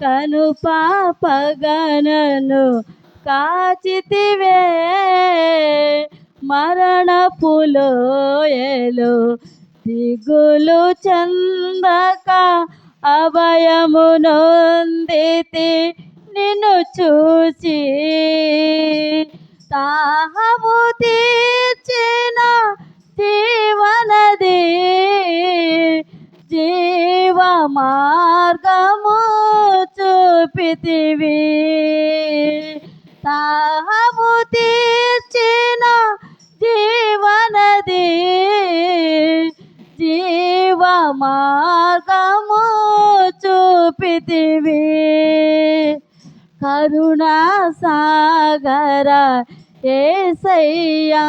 కను పాపగనను కాచితివే మరణపు లోయలో దిగులు చందక అభయము నొందితి నిన్ను చూచి దాహము తీర్చిన జీవనది జీవ మార్గము చూపితివి దాహము తీర్చిన జీవనది జీవ మార్గము చూపితివి కరుణా సాగర యేసయ్యా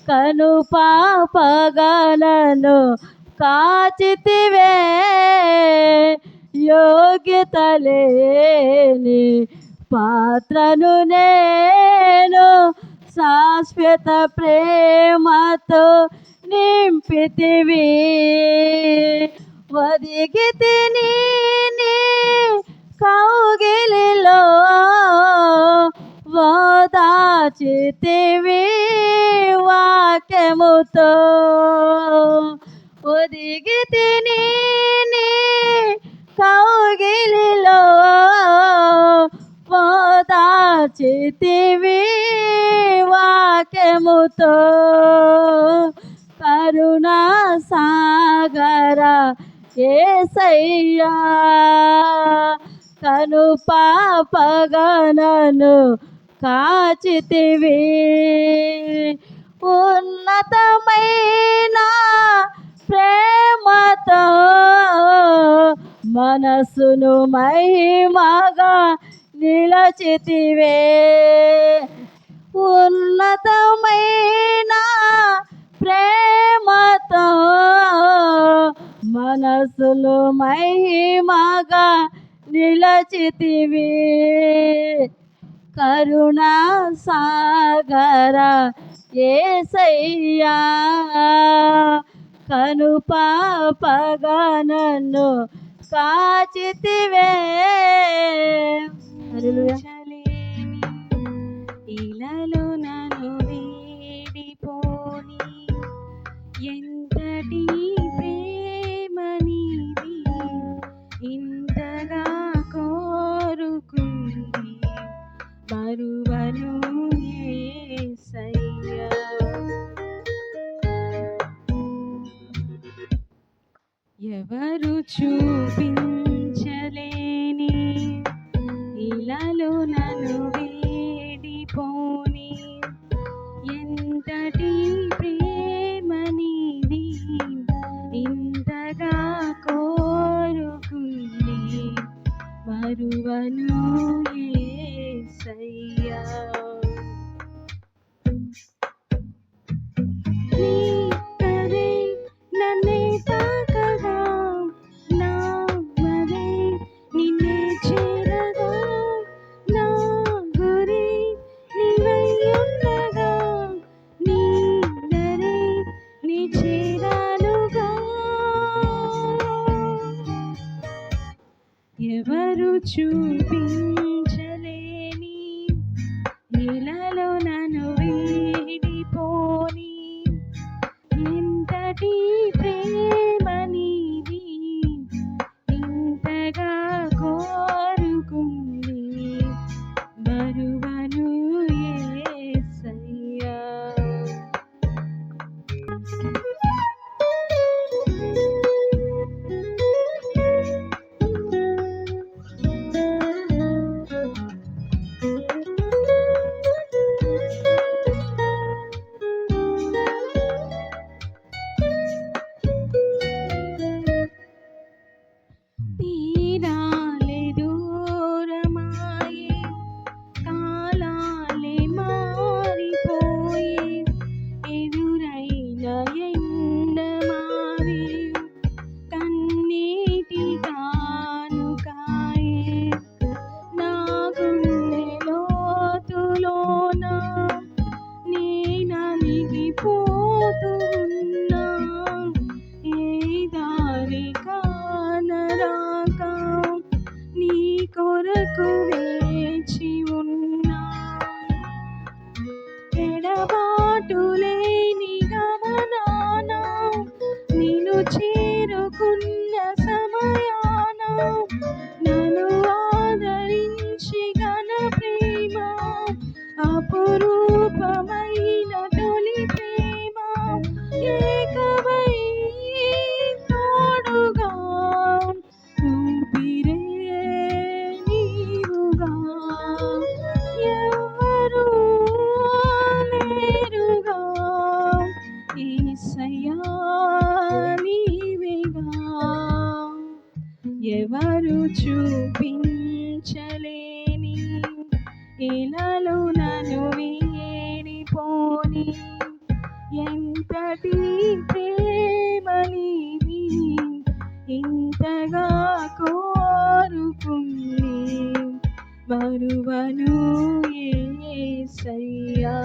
కను పాపగనను కాచితివే యోగ్యత లేని పాత్రను నేను శాశ్వత ప్రేమతో నింపితివి ఒదిగితి నీ కౌగిలిలో ఓదాచితివి వాక్యముతో ఒదిగితి నీ కౌగిలిలో ఓదాచితివి వాక్యముతో కరుణా సాగర యేసయ్యా కను పాపగనను కాచితివి ఉన్నతమైన ప్రేమతో మనసును మహిమగా నిలచితివే ఉన్నతమైన ప్రేమతో మనసులు మహిమగా నిలచితివి కరుణా సాగర యేసయ్యా కను పాపగనను కాచితివే ఇలలో నన్ను వీడిపోని ఎంతటి ప్రేమ నీది ఇంతగా కోరుకుంది మరువను యేసయ్యా ఎవరు చూపించలేని ఇలాలో నన్ను వీడిపోని ఎంతటి ప్రేమ నీది ఇంతగా కోరుకుంది మరువను యేసయ్యా ఎవరు చూపించలేని ఇలాలో నన్ను వీడిపోని ఎంతటి ప్రేమ నీది ఇంతగా కోరుకుంది మరువను యేసయ్యా ఎవరు చూపించలేని ఇలాలో నన్ను వీడిపోని ఎంతటి ప్రేమనిది ఇంతగా కోరుకుంది మరువను యేసయ్యా.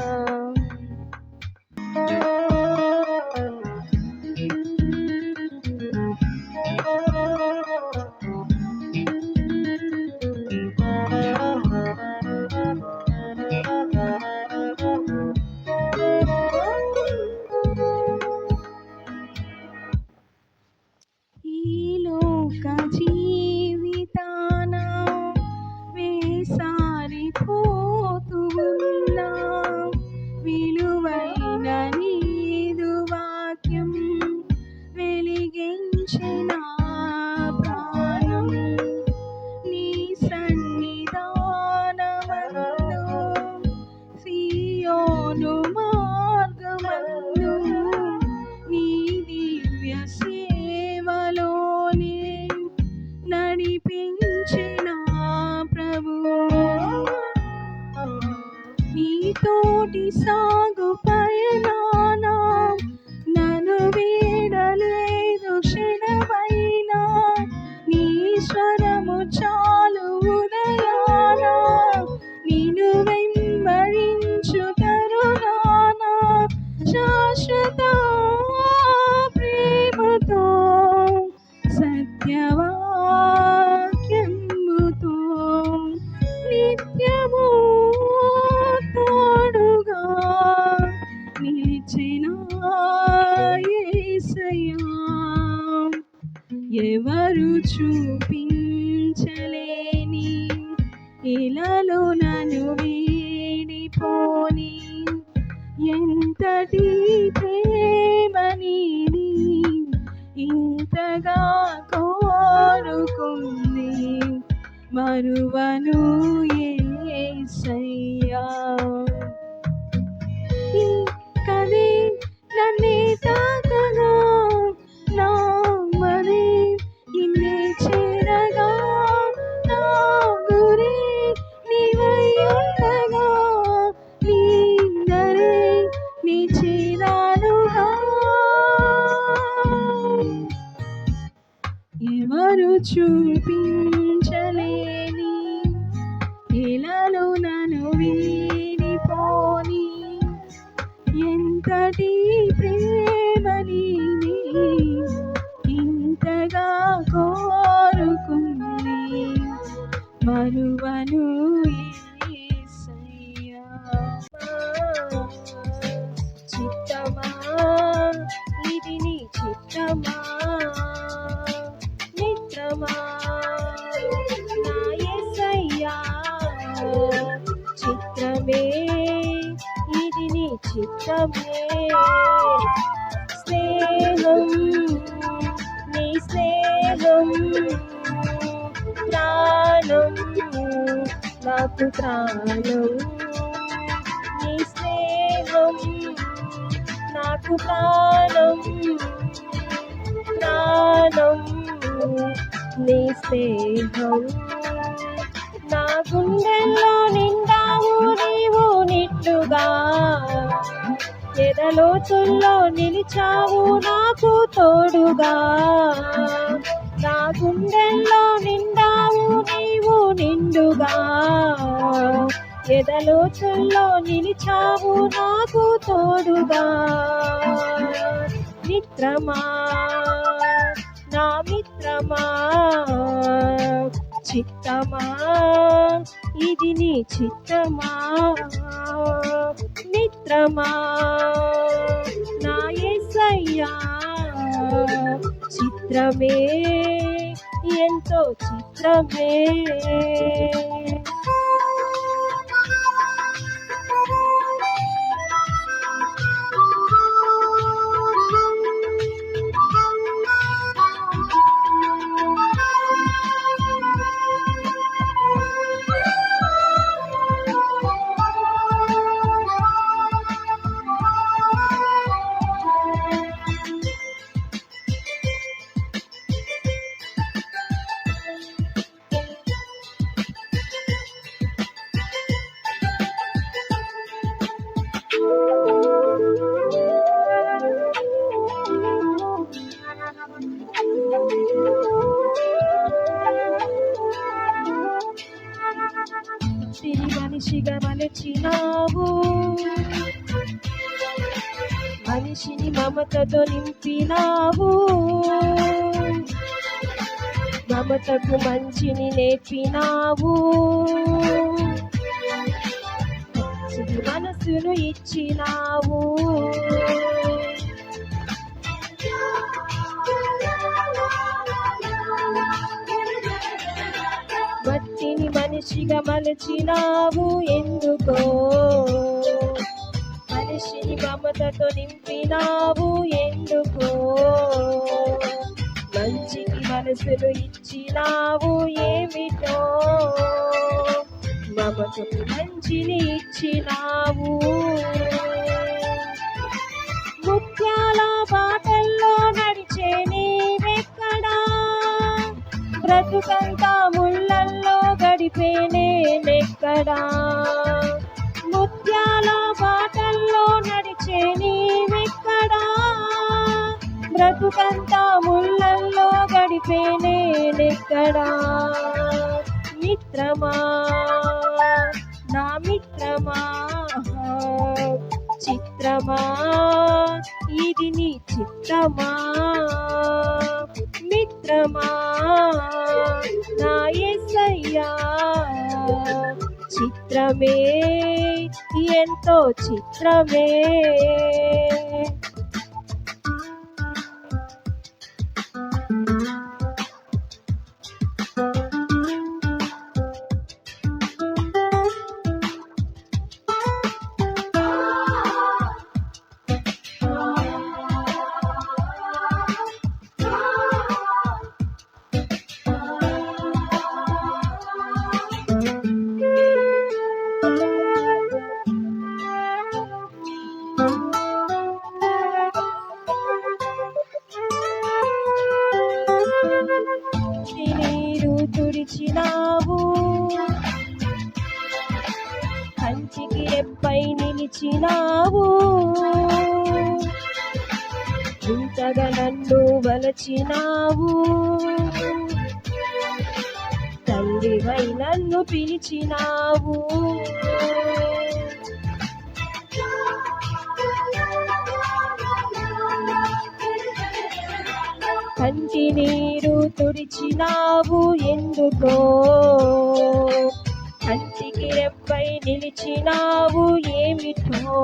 ఈ లోక జీవితాన వేసారిపోతూ ఉన్నా విలువైన నీదు వాక్యం వెలిగించిన ప్రాణం నీ సన్నిధానమందు సియోను మార్గమందు నీ దివ్య సేవలోనే నడిపించిన ప్రభువు నీతోటి సాగు పయనాన నన్ను వీడలేదు క్షణమైనా నీ స్వరము చాలు ఉదయాన నిన్ను వెంబడించు తరుణాన శాశ్వత ప్రేమతో సత్యవాక్యముతో నిత్యము తోడుగా నిలిచిన యేసయ్యా. ఎవరు చూపించలేని ఇలాలో నన్ను వీడిపోని ఎంతటి ప్రేమనిది ఇంతగా కోరుకుంది మరువను యేసయ్యా. కదే నన్నే తాకగా నా మది నిన్నే చేరగా నా గురి నీవై ఉండగా నీ దరే నీ చేరానుగా. ఎవరు చూపించలేని ఇలాలో నన్ను వీడిపోని ఎంతటి ప్రేమనిది ఇంతగా కోరుకుంది మరువను యేసయ్యా. చిత్తమా ఇది నీ చిత్తమా మిత్రమా నా యేసయ్యా. చిత్రమే ఇది నీ చిత్తమే స్నేహం నీ స్నేహం ప్రాణం నాకు ప్రాణం నీ స్నేహం నాకు ప్రాణం ప్రాణం నీ స్నేహం నా గుండెల్లో నిండావు నీవు నిట్టుగా ఎదలోతుల్లో నిలిచావు నాకు తోడుగా నా గుండెల్లో నిండావు నీవు నిండుగా ఎదలోతుల్లో నిలిచావు నాకు తోడుగా మిత్రమా నా మిత్రమా చిత్తమా ఇది నీ చిత్తమా మిత్రమా నా యేసయ్యా. చిత్రమే ఎంతో చిత్రమే మనిషిగా మలచినావు, మనిషిని మమతతో నింపినావు, మమతకు మంచిని నేర్పినావు, మంచి మనసును ఇచ్చినావు. మట్టిని మనిషిగా మలచినావు ఎందుకో, మనిషిని మమతతో నింపినావు ఎందుకో, మంచికి మనసును ఇచ్చినావు ఏమిటో, మమతకు మంచిని ఇచ్చినావు. ముత్యాల బాటల్లో నడిచే నీవెక్కడా, బ్రతుకంతా ముళ్ళల్లో గడిపే నేనెక్కడా. ముత్యాల బాటల్లో నడిచే నీవెక్కడా, బ్రతుకంతా ముళ్ళల్లో గడిపే నేనెక్కడా. మిత్రమా నా మిత్రమా, చిత్రమా ఇది నీ చిత్రమా. మిత్రమా నా యేసయ్యా, చిత్రమే ఎంతో చిత్రమే. నీరు తుడిచినావు, కంచికి రెప్పై నిలిచినావు, ఇంతగా నన్ను వలచినావు, తండ్రివై నన్ను పిలిచినావు. కంటి నీరు తుడిచినావు ఎందుకో, కంటికి రెప్పై నిలిచినావు ఏమిటో,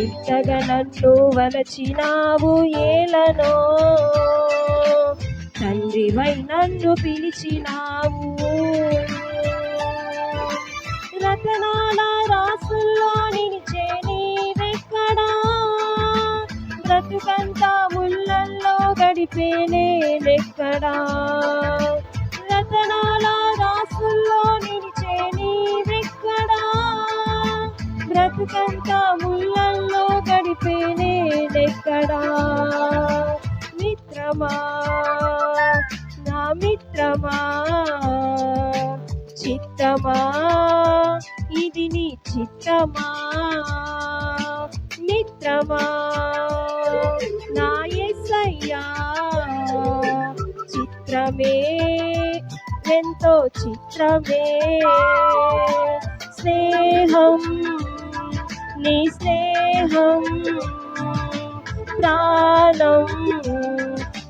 ఇంతగా నన్ను వలచినావు ఏలనో, తండ్రివై నన్ను పిలిచినావు. రతనాల రాసుల్లో నిలిచే నీవెక్కడా, బ్రతుకంతా ముళ్ళల్లో గడిపే నేనెక్కడా. రతనాల రాసుల్లో నిలిచే నీవెక్కడా, బ్రతుకంతా ముళ్ళల్లో గడిపే నేనెక్కడా. మిత్రమా నా మిత్రమా, చిత్రమా ఇది నీ చిత్రమా. మిత్రమా నా యేసయ్యా, చిత్రమే ఎంతో చిత్రమే. స్నేహం నీ స్నేహం ప్రాణం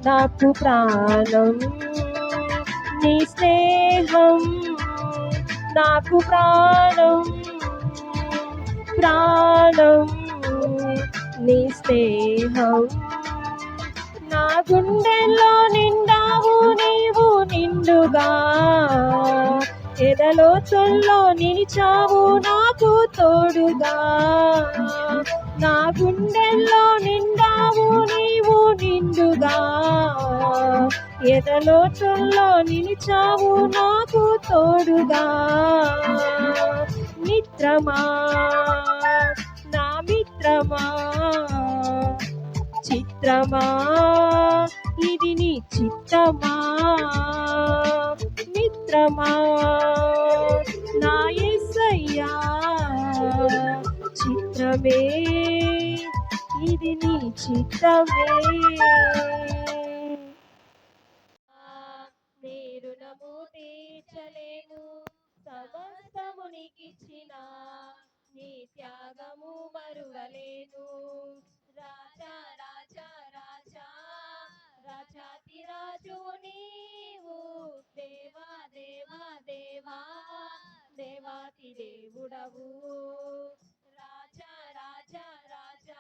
నాకు ప్రాణం, నీ స్నేహం నాకు ప్రాణం, ప్రాణం నీ స్నేహం. నా గుండెల్లో నిండావు నీవు నిండుగా, ఎదలో తొల్లో నిలిచావు నాకు తోడుగా. నా గుండెల్లో నిండావు నీవు నిండుగా, ఎదలో తొల్లో నిలిచావు నాకు తోడుగా. మిత్రమా నా మిత్రమా, చిత్రమా ఇది నీ చిత్తమా. మిత్రమా నా యేసయ్యా, చిత్రమే ఇది నీ చిత్తమే. నీ రుణము తీర్చలేము, సమస్త దేవుడవు రాజా రాజా రాజా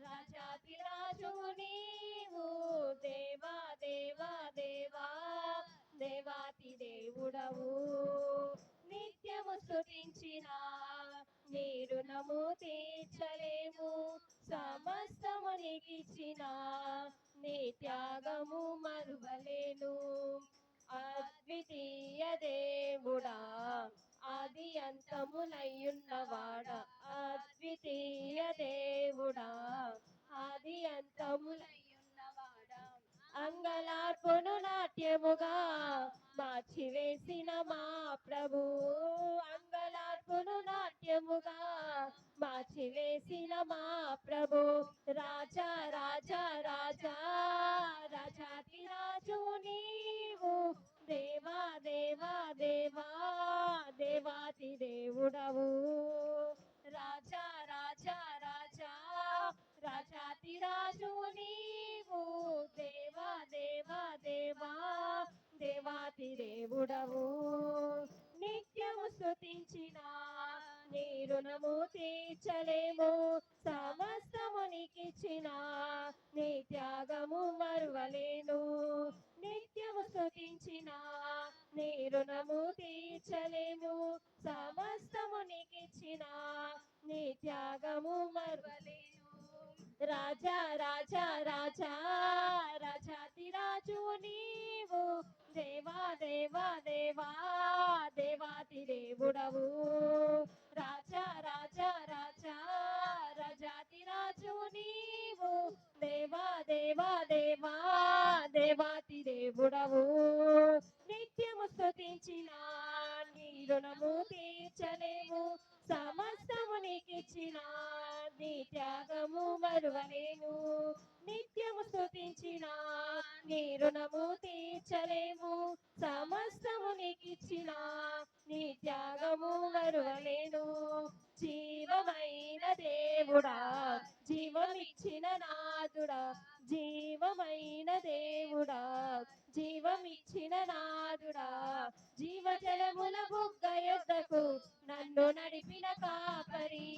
రాజాతి రాజు నీవు దేవా దేవా దేవా దేవాతి దేవుడవు నిత్యము స్తుతించిన నీ రుణము తీర్చలేము సమస్తము నీకిచ్చిన నీ త్యాగము మరువలేను అద్వితీయ దేవుడా ఆది అంతములయ్యున్నవాడా అద్వితీయ దేవుడా ఆది అంతములయ్యున్నవాడా అంగలార్పును నాట్యముగా మార్చివేసిన మా ప్రభు అంగలార్పును నాట్యముగా మార్చివేసిన మా ప్రభు రాజా రాజా రాజా రాజాతి రాజు నీవు దేవా దేవా దేవా దేవాతి దేవుడవు రాజా రాజా రాజా రాజాతి రాజు నీవు దేవా దేవా దేవా దేవాతి దేవుడవు నిత్యము స్తుతించిన నీ రుణము తీర్చలేము సమస్తము నీకిచ్చిన నీ త్యాగము మరువలేను నిత్యము స్తుతించిన నీ రుణము తీర్చలేము సమస్తము నీకిచ్చిన నీ త్యాగము మరువలేను రాజా రాజా రాజా రాజాతి రాజు నీవు దేవా దేవా దేవా దేవాతి దేవుడవు రాజా రాజా రాజా రాజాతి రాజు నీవు దేవా దేవా దేవా దేవాతి దేవుడవు నిత్యము స్తుతించిన నీ రుణము తీర్చలేము సమస్తము నీకిచ్చిన నీ త్యాగము మరువలేను నిత్యము స్తుతించిన నీ రుణము తీర్చలేము సమస్తము నీకిచ్చిన నీ త్యాగము మరువలేను జీవమైన దేవుడా జీవమిచ్చిన నాదుడా జీవమైన దేవుడా జీవమిచ్చిన నాదుడా జీవజలముల బుగ్గ యొద్దకు నన్ను నడిపిన కాపరి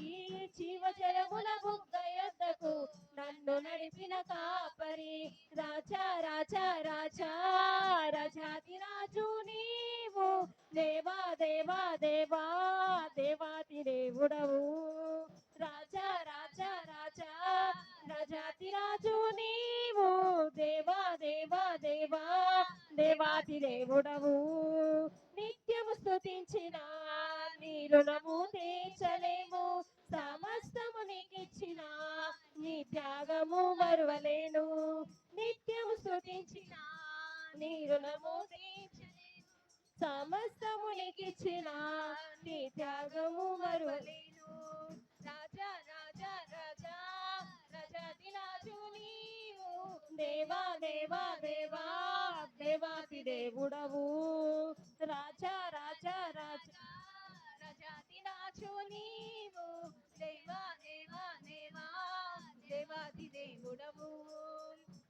జీవజలముల బుగ్గ యొద్దకు నన్ను నడిపిన కాపరి రాజా రాజా రాజా రాజాతి రాజు నీవు దేవా దేవా దేవా దేవాతి దేవుడవు రాజా రాజా రాజా రాజాతి రాజు నీవు దేవా దేవా దేవా దేవాతి దేవుడవు నిత్యము స్తుతించిన నీ రుణము తీర్చలేము సమస్తము నీకిచ్చిన నీ త్యాగము మరువలేను నిత్యము స్తుతించిన నీ రుణము తీర్చలేము సమస్తము నీకిచ్చిన నీ త్యాగము మరువలేను రాజా రాజా రాజా రాజాతి రాజు నీవు దేవా దేవా దేవా దేవాతి దేవుడవు రాజా రాజా రాజా రాజాతి రాజు నీవు దేవా దేవా దేవా దేవాతి దేవుడవు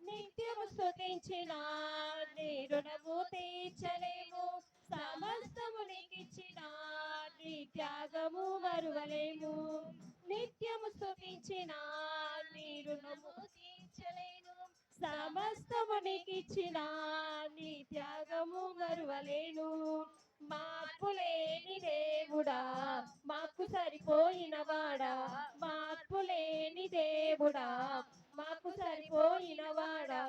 నిత్యము స్తుతించిన నీ రుణము తీర్చలేము సమస్తము నీకిచ్చిన నీ త్యాగము మరువలేము నిత్యము స్తుతించిన నీ రుణము తీర్చలేను సమస్తము నీకిచ్చిన నీ త్యాగము మరువలేను మార్పు లేని దేవుడా మాకు సరిపోయిన వాడా మార్పు లేని దేవుడా మాకు సరిపోయిన వాడా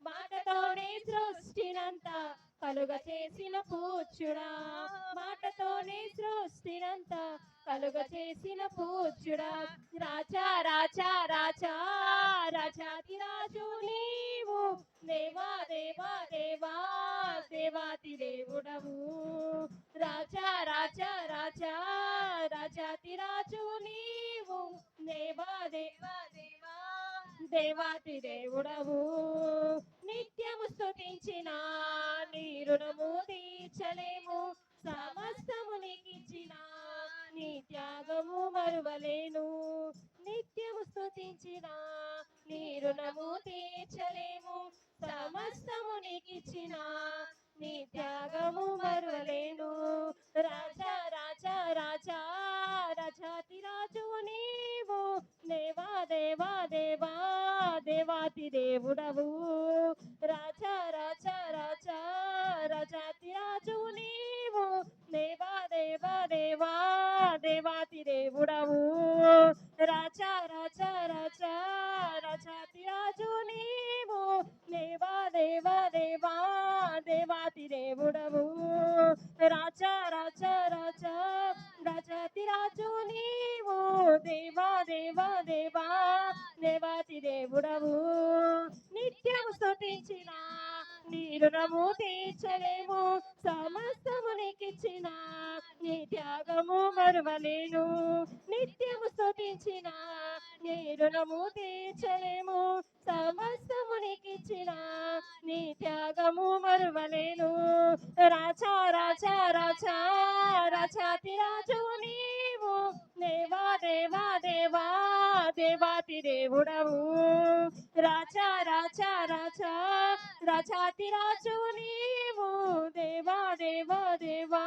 మాటతోనే సృష్టినంతా కలుగ చేసిన పూజ్యుడా మాటతోనే సృష్టినంతా కలుగ చేసిన పూజ్యుడా రాజా రాజా రాజా రాజాతి రాజు నీవు దేవా దేవా దేవా దేవాతి దేవుడవు రాజా రాజా రాజా రాజాతి రాజు నీవు దేవా దేవా దేవా దేవాతి దేవుడవు నిత్యము స్తుతించిన నీ రుణము తీర్చలేము సమస్తము నీకిచ్చిన నీ త్యాగము మరువలేను నిత్యము స్తుతించిన నీ రుణము తీర్చలేము సమస్తము నీకిచ్చిన నీ త్యాగము మరువలేను రాజా రాజా రాజా దేవుడవు రాజా రాజా రాజా రాజాతి రాజు నీవు దేవా దేవా దేవా దేవాతి దేవుడవు రాజా రాజా రాజా రాజాతి రాజు నీవు దేవా దేవా దేవా దేవాతి దేవుడవు రాజా రాజా రాజా రాజాతి రాజు నీవు దేవా దేవా దేవా దేవాతి దేవుడవు నిత్యము స్తుతించిన నీ రుణము తీర్చలేము సమస్తము నీకిచ్చిన నీ త్యాగము మరువలేను నిత్యము స్తుతించిన నీ రుణము తీర్చలేము సమస్తము నీకిచ్చిన నీ త్యాగము మరువలేను రాజా రాజా రాజా రాజాతి రాజు నీవు దేవా దేవా దేవా దేవాతి దేవుడవు రాజా రాజా రాజా రాజాతి రాజు నీవు దేవా దేవా దేవా